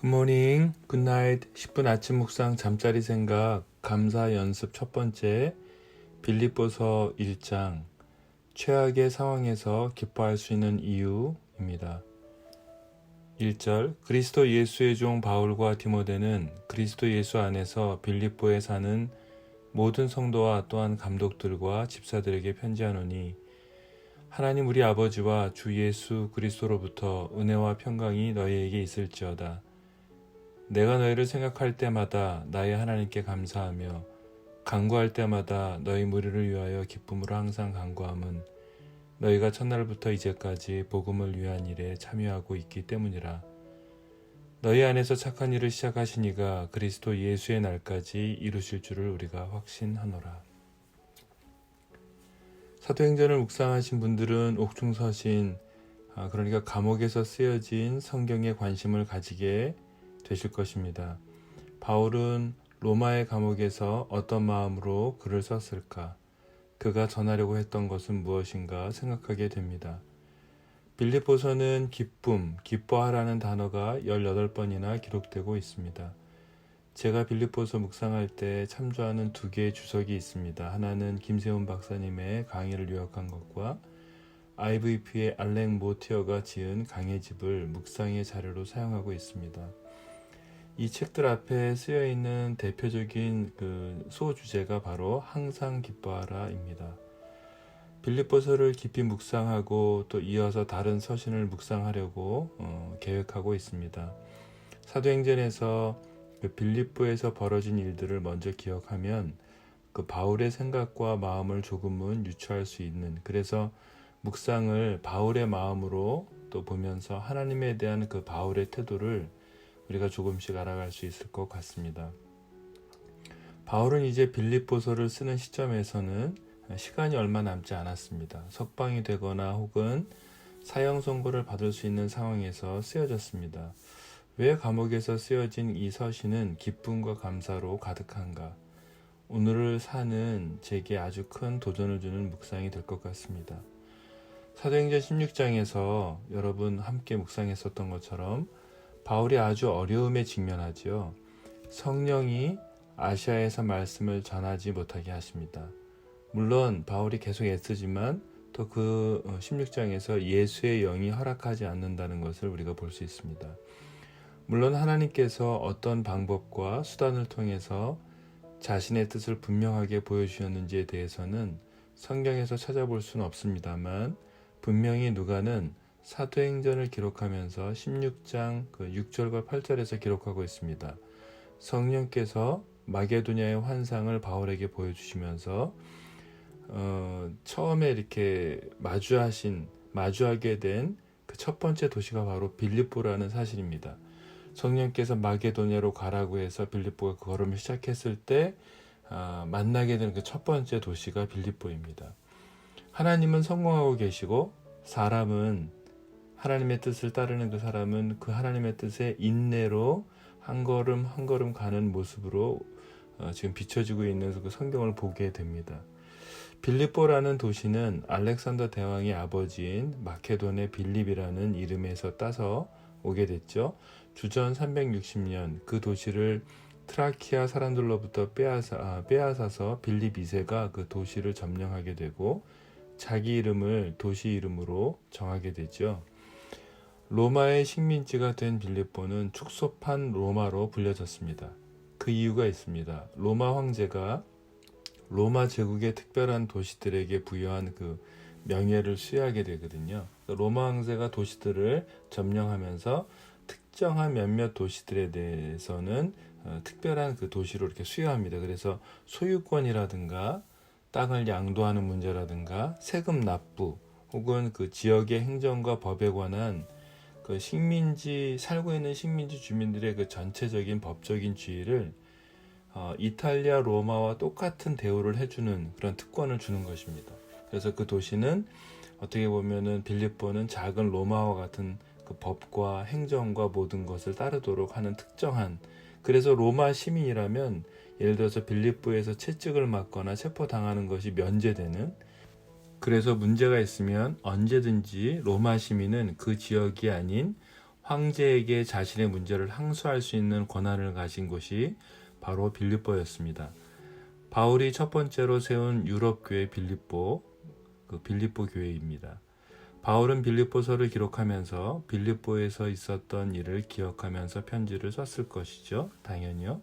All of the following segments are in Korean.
굿모닝, 굿나잇, 10분 아침 묵상 잠자리 생각 감사 연습 첫 번째 빌립보서 1장 최악의 상황에서 기뻐할 수 있는 이유입니다. 1절 그리스도 예수의 종 바울과 디모데는 그리스도 예수 안에서 빌립보에 사는 모든 성도와 또한 감독들과 집사들에게 편지하노니 하나님 우리 아버지와 주 예수 그리스도로부터 은혜와 평강이 너희에게 있을지어다. 내가 너희를 생각할 때마다 나의 하나님께 감사하며 간구할 때마다 너희 무리를 위하여 기쁨으로 항상 간구함은 너희가 첫날부터 이제까지 복음을 위한 일에 참여하고 있기 때문이라. 너희 안에서 착한 일을 시작하시니가 그리스도 예수의 날까지 이루실 줄을 우리가 확신하노라. 사도행전을 묵상하신 분들은 옥중서신, 그러니까 감옥에서 쓰여진 성경에 관심을 가지게 되실 것입니다. 바울은 로마의 감옥에서 어떤 마음으로 글을 썼을까? 그가 전하려고 했던 것은 무엇인가 생각하게 됩니다. 빌립보서는 기쁨, 기뻐하라는 단어가 18번이나 기록되고 있습니다. 제가 빌립보서 묵상할 때 참조하는 두 개의 주석이 있습니다. 하나는 김세훈 박사님의 강의를 요약한 것과 IVP의 알렉 모티어가 지은 강해집을 묵상의 자료로 사용하고 있습니다. 이 책들 앞에 쓰여 있는 대표적인 소주제가 바로 항상 기뻐하라입니다. 빌립보서를 깊이 묵상하고 또 이어서 다른 서신을 묵상하려고 계획하고 있습니다. 사도행전에서 빌립보에서 벌어진 일들을 먼저 기억하면 바울의 생각과 마음을 조금은 유추할 수 있는, 그래서 묵상을 바울의 마음으로 또 보면서 하나님에 대한 바울의 태도를 우리가 조금씩 알아갈 수 있을 것 같습니다. 바울은 이제 빌립보서를 쓰는 시점에서는 시간이 얼마 남지 않았습니다. 석방이 되거나 혹은 사형 선고를 받을 수 있는 상황에서 쓰여졌습니다. 왜 감옥에서 쓰여진 이 서신은 기쁨과 감사로 가득한가? 오늘을 사는 제게 아주 큰 도전을 주는 묵상이 될 것 같습니다. 사도행전 16장에서 여러분 함께 묵상했었던 것처럼 바울이 아주 어려움에 직면하지요. 성령이 아시아에서 말씀을 전하지 못하게 하십니다. 물론 바울이 계속 애쓰지만 또 16장에서 예수의 영이 허락하지 않는다는 것을 우리가 볼 수 있습니다. 물론 하나님께서 어떤 방법과 수단을 통해서 자신의 뜻을 분명하게 보여주셨는지에 대해서는 성경에서 찾아볼 수는 없습니다만 분명히 누가는 사도행전을 기록하면서 16장 6절과 8절에서 기록하고 있습니다. 성령께서 마게도냐의 환상을 바울에게 보여주시면서 처음에 이렇게 마주하게 된 그 첫 번째 도시가 바로 빌립보라는 사실입니다. 성령께서 마게도냐로 가라고 해서 빌립보가 그 걸음을 시작했을 때 만나게 된 그 첫 번째 도시가 빌립보입니다. 하나님은 성공하고 계시고 사람은 하나님의 뜻을 따르는 그 사람은 그 하나님의 뜻에 인내로 한 걸음 한 걸음 가는 모습으로 지금 비춰지고 있는 그 성경을 보게 됩니다. 빌립보라는 도시는 알렉산더 대왕의 아버지인 마케돈의 빌립이라는 이름에서 따서 오게 됐죠. 주전 360년 그 도시를 트라키아 사람들로부터 빼앗아서 빌립 2세가 그 도시를 점령하게 되고 자기 이름을 도시 이름으로 정하게 되죠. 로마의 식민지가 된 빌립보는 축소판 로마로 불려졌습니다. 그 이유가 있습니다. 로마 황제가 로마 제국의 특별한 도시들에게 부여한 그 명예를 수여하게 되거든요. 로마 황제가 도시들을 점령하면서 특정한 몇몇 도시들에 대해서는 특별한 그 도시로 이렇게 수여합니다. 그래서 소유권이라든가 땅을 양도하는 문제라든가 세금 납부 혹은 그 지역의 행정과 법에 관한 그 살고 있는 식민지 주민들의 그 전체적인 법적인 지위를 이탈리아 로마와 똑같은 대우를 해주는 그런 특권을 주는 것입니다. 그래서 그 도시는 어떻게 보면은 빌립보는 작은 로마와 같은 그 법과 행정과 모든 것을 따르도록 하는 특정한, 그래서 로마 시민이라면 예를 들어서 빌립보에서 채찍을 맞거나 체포당하는 것이 면제되는, 그래서 문제가 있으면 언제든지 로마 시민은 그 지역이 아닌 황제에게 자신의 문제를 항소할 수 있는 권한을 가진 곳이 바로 빌립보였습니다. 바울이 첫 번째로 세운 유럽 교회 빌립보 교회입니다. 바울은 빌립보서를 기록하면서 빌립보에서 있었던 일을 기억하면서 편지를 썼을 것이죠. 당연히요.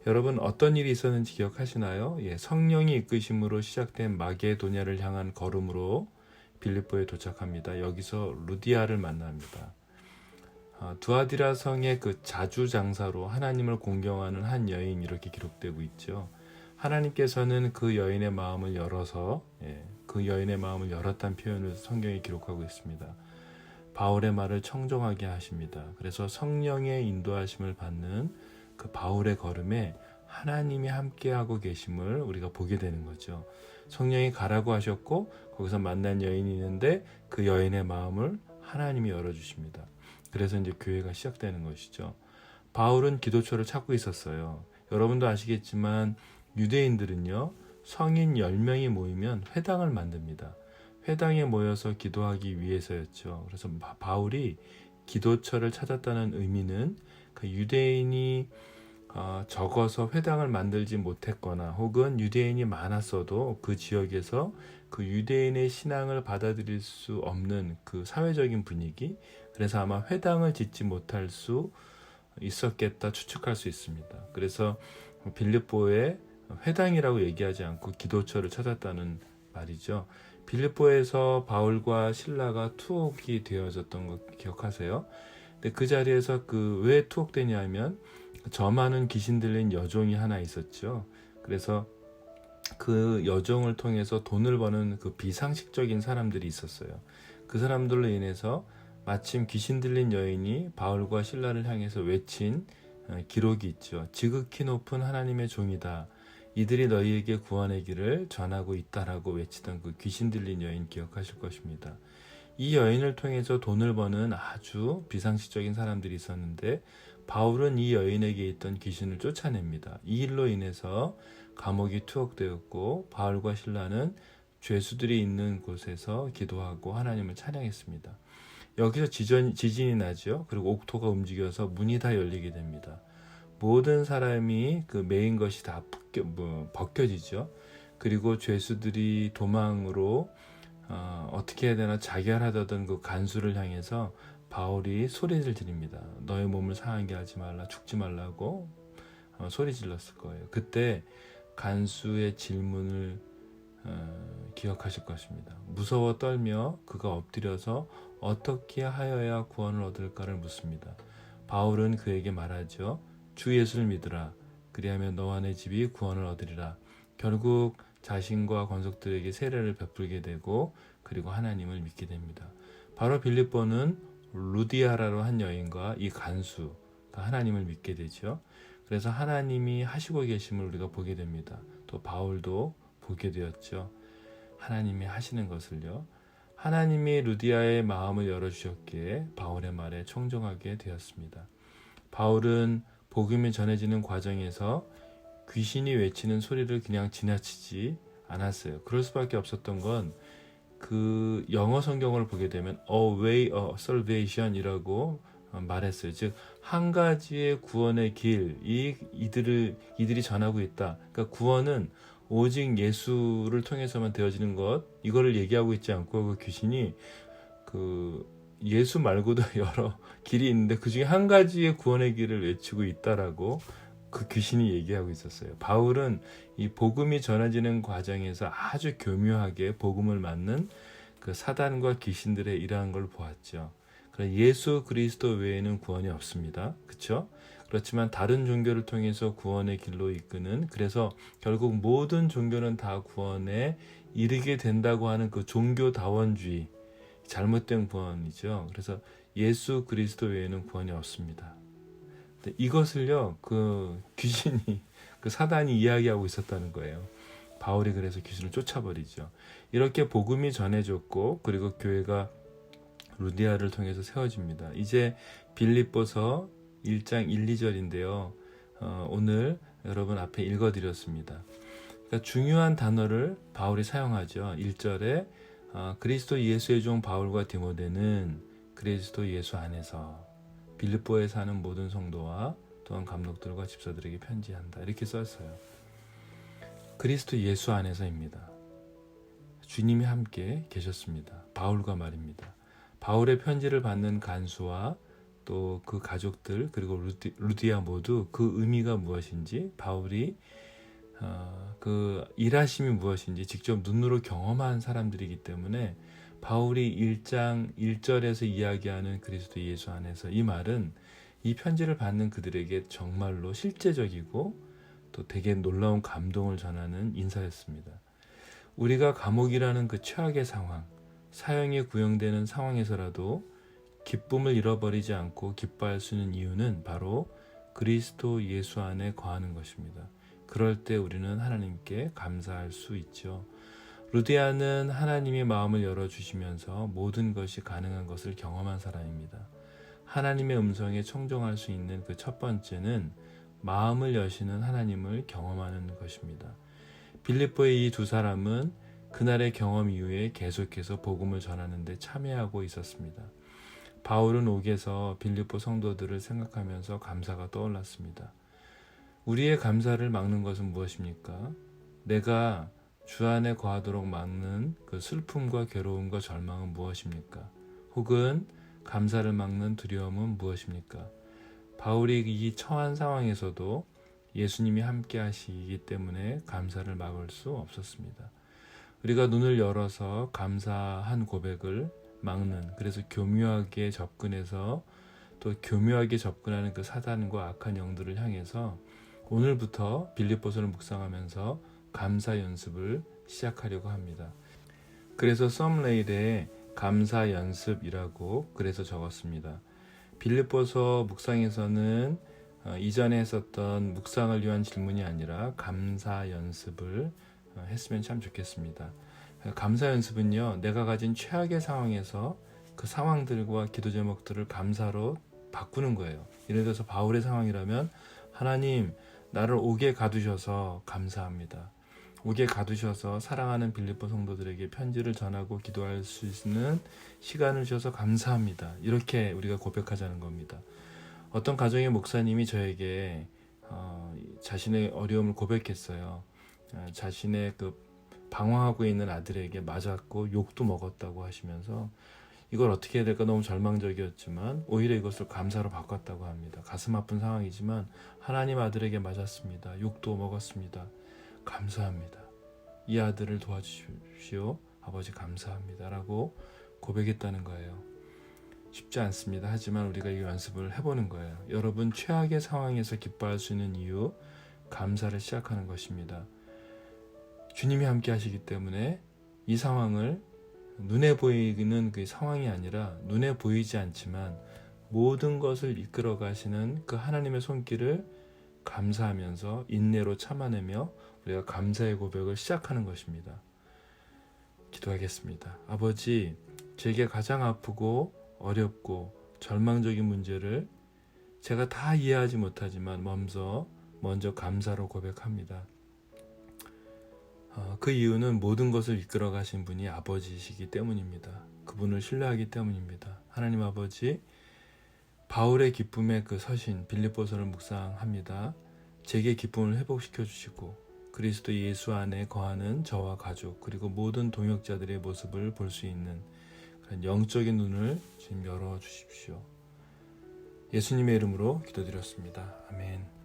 여러분 어떤 일이 있었는지 기억하시나요? 성령이 이끄심으로 시작된 마게도냐를 향한 걸음으로 빌립보에 도착합니다. 여기서 루디아를 만납니다. 두아디라 성의 그 자주장사로 하나님을 공경하는 한 여인 이렇게 기록되고 있죠. 하나님께서는 그 여인의 마음을 열어서 그 여인의 마음을 열었다는 표현을 성경에 기록하고 있습니다. 바울의 말을 청정하게 하십니다. 그래서 성령의 인도하심을 받는 그 바울의 걸음에 하나님이 함께하고 계심을 우리가 보게 되는 거죠. 성령이 가라고 하셨고 거기서 만난 여인이 있는데 그 여인의 마음을 하나님이 열어주십니다. 그래서 이제 교회가 시작되는 것이죠. 바울은 기도처를 찾고 있었어요. 여러분도 아시겠지만 유대인들은요, 성인 10명이 모이면 회당을 만듭니다. 회당에 모여서 기도하기 위해서였죠. 그래서 바울이 기도처를 찾았다는 의미는 그 유대인이 적어서 회당을 만들지 못했거나 혹은 유대인이 많았어도 그 지역에서 그 유대인의 신앙을 받아들일 수 없는 그 사회적인 분위기, 그래서 아마 회당을 짓지 못할 수 있었겠다 추측할 수 있습니다. 그래서 빌립보에 회당이라고 얘기하지 않고 기도처를 찾았다는 말이죠. 빌립보에서 바울과 실라가 투옥이 되어졌던 거 기억하세요? 근데 그 자리에서 왜 투옥되냐 하면 저많은 귀신 들린 여종이 하나 있었죠. 그래서 그 여종을 통해서 돈을 버는 그 비상식적인 사람들이 있었어요. 그 사람들로 인해서 마침 귀신 들린 여인이 바울과 실라를 향해서 외친 기록이 있죠. 지극히 높은 하나님의 종이다. 이들이 너희에게 구원의 길을 전하고 있다라고 외치던 그 귀신 들린 여인 기억하실 것입니다. 이 여인을 통해서 돈을 버는 아주 비상식적인 사람들이 있었는데 바울은 이 여인에게 있던 귀신을 쫓아냅니다. 이 일로 인해서 감옥이 투옥되었고 바울과 실라는 죄수들이 있는 곳에서 기도하고 하나님을 찬양했습니다. 여기서 지진이 나죠. 그리고 옥토가 움직여서 문이 다 열리게 됩니다. 모든 사람이 그 메인 것이 다 벗겨지죠. 그리고 죄수들이 도망으로 어떻게 해야 되나 자결하던 그 간수를 향해서 바울이 소리를 지릅니다. 너의 몸을 상하게 하지 말라, 죽지 말라고 소리 질렀을 거예요. 그때 간수의 질문을 기억하실 것입니다. 무서워 떨며 그가 엎드려서 어떻게 하여야 구원을 얻을까를 묻습니다. 바울은 그에게 말하죠. 주 예수를 믿으라. 그리하면 너와 내 집이 구원을 얻으리라. 결국 자신과 권속들에게 세례를 베풀게 되고 그리고 하나님을 믿게 됩니다. 바로 빌립보는 루디아라로 한 여인과 이 간수가 하나님을 믿게 되죠. 그래서 하나님이 하시고 계심을 우리가 보게 됩니다. 또 바울도 보게 되었죠. 하나님이 하시는 것을요. 하나님이 루디아의 마음을 열어주셨기에 바울의 말에 청종하게 되었습니다. 바울은 복음이 전해지는 과정에서 귀신이 외치는 소리를 그냥 지나치지 않았어요. 그럴 수밖에 없었던 건 그 영어 성경을 보게 되면 A way of salvation이라고 말했어요. 즉 한 가지의 구원의 길, 이들이 전하고 있다. 그러니까 구원은 오직 예수를 통해서만 되어지는 것, 이거를 얘기하고 있지 않고 그 귀신이 예수 말고도 여러 길이 있는데 그 중에 한 가지의 구원의 길을 외치고 있다라고 그 귀신이 얘기하고 있었어요. 바울은 이 복음이 전해지는 과정에서 아주 교묘하게 복음을 맞는 그 사단과 귀신들의 일하는 걸 보았죠. 예수 그리스도 외에는 구원이 없습니다. 그렇죠? 그렇지만 다른 종교를 통해서 구원의 길로 이끄는, 그래서 결국 모든 종교는 다 구원에 이르게 된다고 하는 그 종교다원주의, 잘못된 구원이죠. 그래서 예수 그리스도 외에는 구원이 없습니다. 이것을요, 그 귀신이, 그 사단이 이야기하고 있었다는 거예요. 바울이 그래서 귀신을 쫓아버리죠. 이렇게 복음이 전해졌고, 그리고 교회가 루디아를 통해서 세워집니다. 이제 빌립보서 1장 1, 2절인데요. 오늘 여러분 앞에 읽어드렸습니다. 그러니까 중요한 단어를 바울이 사용하죠. 1절에 그리스도 예수의 종 바울과 디모데는 그리스도 예수 안에서, 빌립보에 사는 모든 성도와 또한 감독들과 집사들에게 편지한다. 이렇게 썼어요. 그리스도 예수 안에서입니다. 주님이 함께 계셨습니다. 바울과 말입니다. 바울의 편지를 받는 간수와 또 그 가족들 그리고 루디아 모두 그 의미가 무엇인지 바울이 그 일하심이 무엇인지 직접 눈으로 경험한 사람들이기 때문에 바울이 1장 1절에서 이야기하는 그리스도 예수 안에서 이 말은 이 편지를 받는 그들에게 정말로 실제적이고 또 되게 놀라운 감동을 전하는 인사였습니다. 우리가 감옥이라는 그 최악의 상황, 사형에 구형되는 상황에서라도 기쁨을 잃어버리지 않고 기뻐할 수 있는 이유는 바로 그리스도 예수 안에 거하는 것입니다. 그럴 때 우리는 하나님께 감사할 수 있죠. 루디아는 하나님의 마음을 열어주시면서 모든 것이 가능한 것을 경험한 사람입니다. 하나님의 음성에 청종할 수 있는 그 첫 번째는 마음을 여시는 하나님을 경험하는 것입니다. 빌립보의 이 두 사람은 그날의 경험 이후에 계속해서 복음을 전하는 데 참여하고 있었습니다. 바울은 옥에서 빌립보 성도들을 생각하면서 감사가 떠올랐습니다. 우리의 감사를 막는 것은 무엇입니까? 내가 주 안에 거하도록 막는 그 슬픔과 괴로움과 절망은 무엇입니까? 혹은 감사를 막는 두려움은 무엇입니까? 바울이 이 처한 상황에서도 예수님이 함께 하시기 때문에 감사를 막을 수 없었습니다. 우리가 눈을 열어서 감사한 고백을 막는, 그래서 교묘하게 접근해서 또 교묘하게 접근하는 그 사단과 악한 영들을 향해서 오늘부터 빌립보서를 묵상하면서 감사 연습을 시작하려고 합니다. 그래서 썸레일에 감사 연습이라고 그래서 적었습니다. 빌립보서 묵상에서는 이전에 했었던 묵상을 위한 질문이 아니라 감사 연습을 했으면 참 좋겠습니다. 감사 연습은요, 내가 가진 최악의 상황에서 그 상황들과 기도 제목들을 감사로 바꾸는 거예요. 예를 들어서 바울의 상황이라면 하나님, 나를 옥에 가두셔서 감사합니다. 옥에 가두셔서 사랑하는 빌립보 성도들에게 편지를 전하고 기도할 수 있는 시간을 주셔서 감사합니다. 이렇게 우리가 고백하자는 겁니다. 어떤 가정의 목사님이 저에게 자신의 어려움을 고백했어요. 자신의 그 방황하고 있는 아들에게 맞았고 욕도 먹었다고 하시면서 이걸 어떻게 해야 될까 너무 절망적이었지만 오히려 이것을 감사로 바꿨다고 합니다. 가슴 아픈 상황이지만 하나님 아들에게 맞았습니다. 욕도 먹었습니다. 감사합니다. 이 아들을 도와주십시오. 아버지 감사합니다. 라고 고백했다는 거예요. 쉽지 않습니다. 하지만 우리가 이 연습을 해보는 거예요. 여러분 최악의 상황에서 기뻐할 수 있는 이유, 감사를 시작하는 것입니다. 주님이 함께 하시기 때문에 이 상황을 눈에 보이는 그 상황이 아니라 눈에 보이지 않지만 모든 것을 이끌어 가시는 그 하나님의 손길을 감사하면서 인내로 참아내며 우리가 감사의 고백을 시작하는 것입니다. 기도하겠습니다. 아버지, 제게 가장 아프고 어렵고 절망적인 문제를 제가 다 이해하지 못하지만 먼저 감사로 고백합니다. 그 이유는 모든 것을 이끌어 가신 분이 아버지이시기 때문입니다. 그분을 신뢰하기 때문입니다. 하나님 아버지, 바울의 기쁨의 그 서신 빌립보서를 묵상합니다. 제게 기쁨을 회복시켜 주시고 그리스도 예수 안에 거하는 저와 가족 그리고 모든 동역자들의 모습을 볼 수 있는 그런 영적인 눈을 지금 열어 주십시오. 예수님의 이름으로 기도드렸습니다. 아멘.